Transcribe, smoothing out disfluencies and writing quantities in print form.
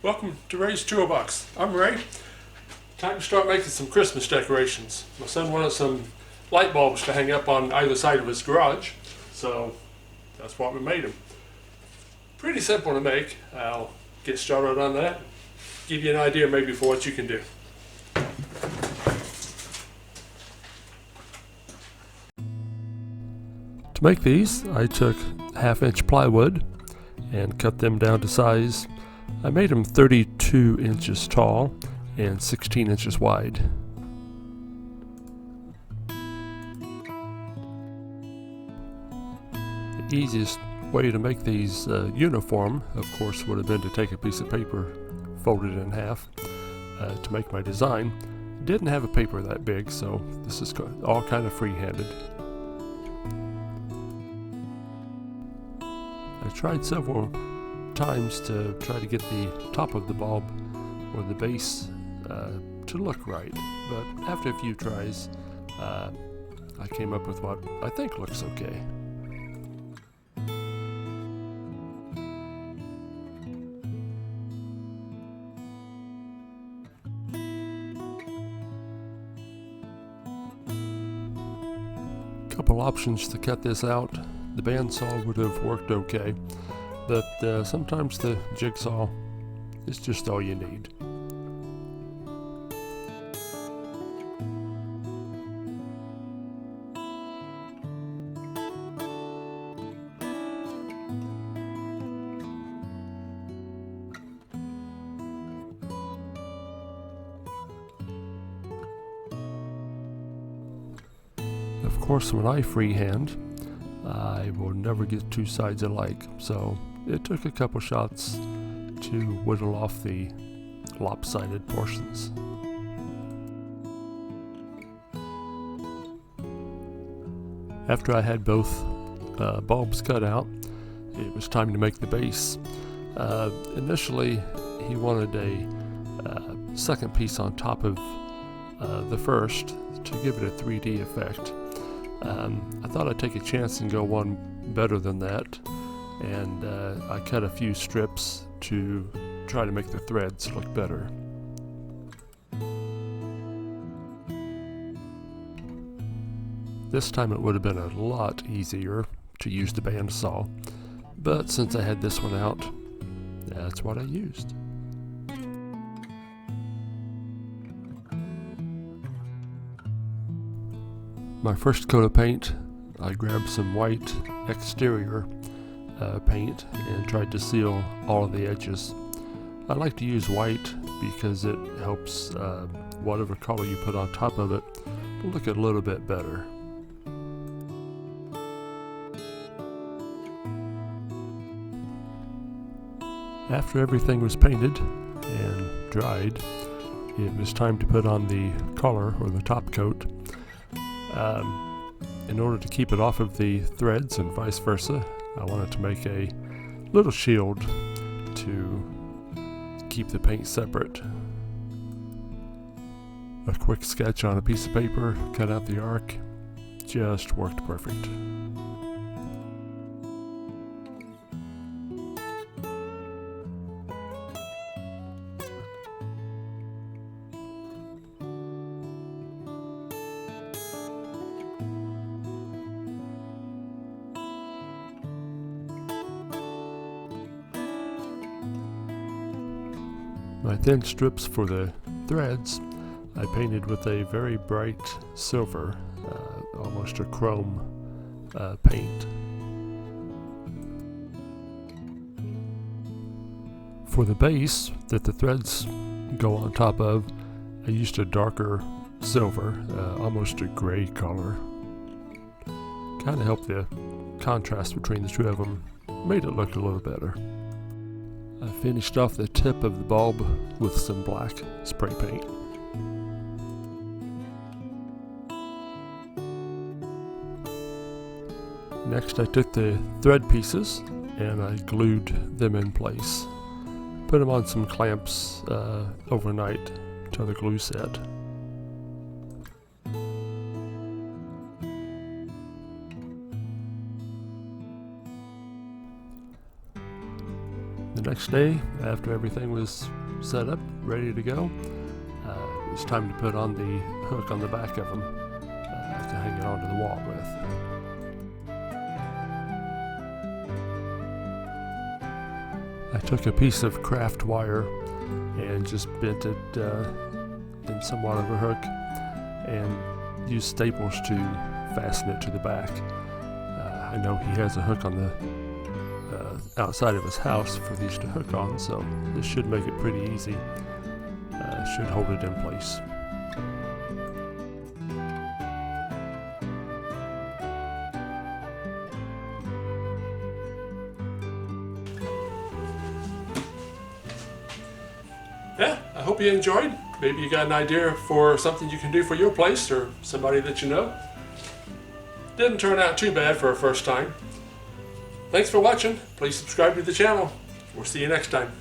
Welcome to Ray's Toolbox. I'm Ray. Time to start making some Christmas decorations. My son wanted some light bulbs to hang up on either side of his garage, so that's what we made them. Pretty simple to make. I'll get started on that. Give you an idea maybe for what you can do. To make these, I took 1/2-inch plywood and cut them down to size. I made them 32 inches tall and 16 inches wide. The easiest way to make these uniform, of course, would have been to take a piece of paper, fold it in half to make my design. Didn't have a paper that big, so this is all kind of free-handed. I tried several times to try to get the top of the bulb or the base to look right, but after a few tries I came up with what I think looks okay. Couple options to cut this out. The bandsaw would have worked okay, but sometimes the jigsaw is just all you need. Of course, when I freehand, I will never get two sides alike, so it took a couple shots to whittle off the lopsided portions. After I had both bulbs cut out, it was time to make the base. Initially, he wanted a second piece on top of the first to give it a 3D effect. I thought I'd take a chance and go one better than that, and I cut a few strips to try to make the threads look better. This time it would have been a lot easier to use the bandsaw, but since I had this one out, that's what I used. My first coat of paint, I grabbed some white exterior paint and tried to seal all of the edges. I like to use white because it helps whatever color you put on top of it look a little bit better. After everything was painted and dried, it was time to put on the color or the top coat. In order to keep it off of the threads and vice versa, I wanted to make a little shield to keep the paint separate. A quick sketch on a piece of paper, cut out the arc, just worked perfect. My thin strips for the threads I painted with a very bright silver, almost a chrome paint. For the base that the threads go on top of, I used a darker silver, almost a gray color. Kind of helped the contrast between the two of them, made it look a little better. I finished off the tip of the bulb with some black spray paint. Next I took the thread pieces and I glued them in place. Put them on some clamps overnight till the glue set. next day, after everything was set up, ready to go, it was time to put on the hook on the back of them to hang it onto the wall with. I took a piece of craft wire and just bent it in somewhat of a hook and used staples to fasten it to the back. I know he has a hook on the outside of his house for these to hook on, so this should make it pretty easy. Should hold it in place. Yeah, I hope you enjoyed. Maybe you got an idea for something you can do for your place or somebody that you know. Didn't turn out too bad for a first time. Thanks for watching. Please subscribe to the channel. We'll see you next time.